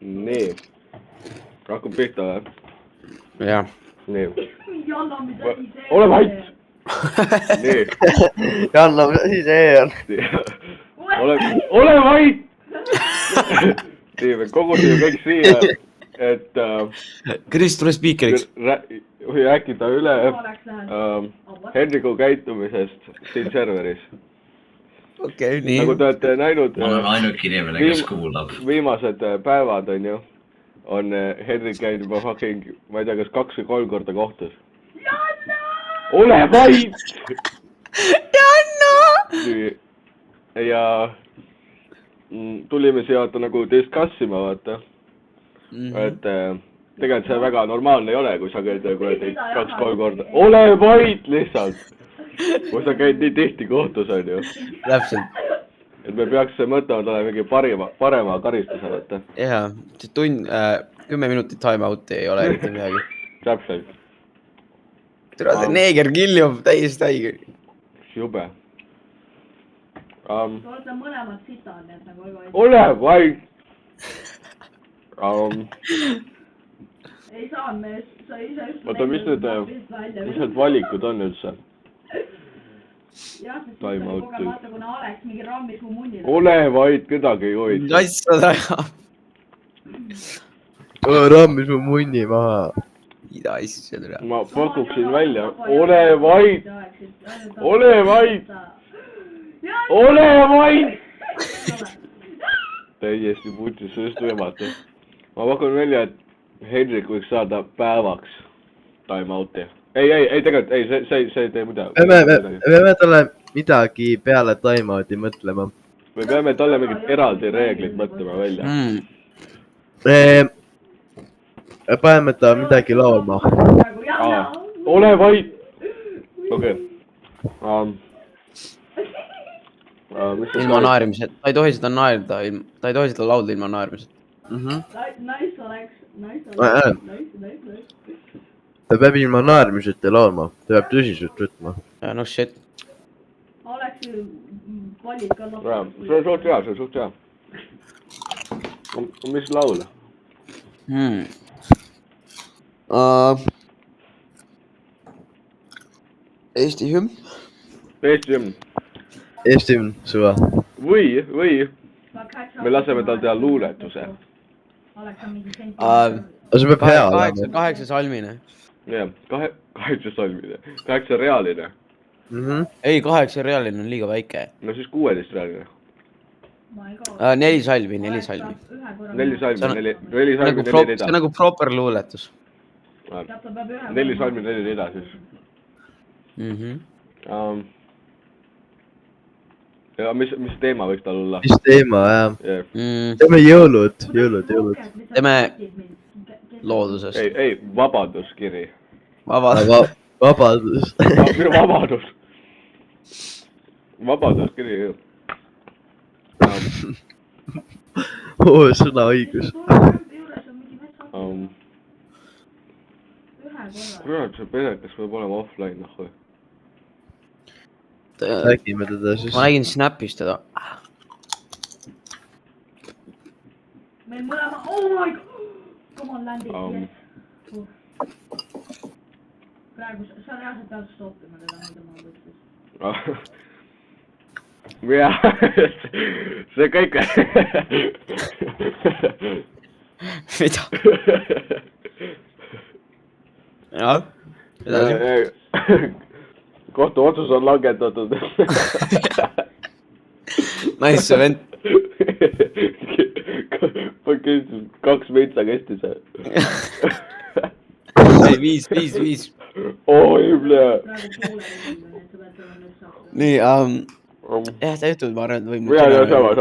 nii. Hakkab pihta või? jah. nii. Janno, mida siis ole vait! nii. Janno, mis asi see on? ole vait! nii, me kogusime kõik siia, et Kris, tule spiikeriks. rääkida üle Henriku käitumisest siin serveris. Okei, nii. Nagu te olete näinud, ma olen ainuke inimene, kes kuulab. Viimased päevad, on ju, on Henrik käinud juba fucking, ma ei tea, kas 2 või 3 korda kohtus. Janno! Ole vait! Janno! Ja tulime siia nagu discussima, vaata. Et tegelikult see väga normaalne ei ole, kui sa käid 2-3 korda. Ole vait lihtsalt! Kui sa käid nii tihti kohtus, on ju. Täpselt. Et me peaks mõtlema talle mingi parema karistuse, vaata. Jaa, 10 minutit time out'i ei ole eriti midagi. Täpselt. Tere, see neeger kiljub täiesti haige. Jube. Te olete mõlemad sitad, et nagu väga... Ole vait! Ei saa mees, sa ise just... Oota, mis need valikud on üldse? Jah, sest Time out. kogemata, kuna Alex mingi rammis mu munnile. Ole vait, kedagi ei hoidnud. Kassa taga. Rammis mu munni maha. Mida asja tere. Ma pakuksin välja. Ole vait! Ole vait! Ole vait! Täiesti putsis, see just võimatu. Ma pakun välja, et Henrik võiks saada päevaks time out'i. Ei, tegelikult, see ei tee midagi. Me peame talle midagi peale time out'i mõtlema. Me peame talle mingid eraldi reeglid mõtlema välja. Paneme ta midagi laulma. Ole vait! Okei. Ilma naerimised. Ta ei tohi seda naerda, ta ei tohi seda laulda ilma naerimised. Nice Alex, nice. Ta peab ilma naermiseta laulma, ta peab tõsiselt võtma. No shit. Alexi valid ka lapsi. See on suht hea. Mis laul? Eesti hümn. Eesti hümn. Eesti hümn, suva. Või me laseme tal teha luuletuse. See peab hea olema. 8 salmine. Jah, 8 salmine. 8 reaaline. Ei, 8 reaaline on liiga väike. No siis 16 reaaline. 4 salmi. 4 salmi, 4 rida. See on nagu proper luuletus. 4 salmi, 4 rida siis. Ja mis teema võiks tal olla? Mis teema, jah. Teeme jõulud. Teeme loodusest. Ei, vabaduskiri. Vabadus. Minu vabadus. Vabaduskiri, jah. Sõna õigus. Kurat, see pedekas võib olema offline, noh. Räägime teda siis. Ma nägin Snapis teda. Meil mõlema, oh my god! Come on, landing, yes. Praegu, sa reaalselt pead stoppima teda, mida ma võtsin. Jah, see kõik. Mida? Jah, edasi. Kohtu otsus on langetatud. Nice event. 2 metsa kestis. 5. Oi, blea. Nii, jah, ta ütleb, ma arvan, et võib... Ja, sama.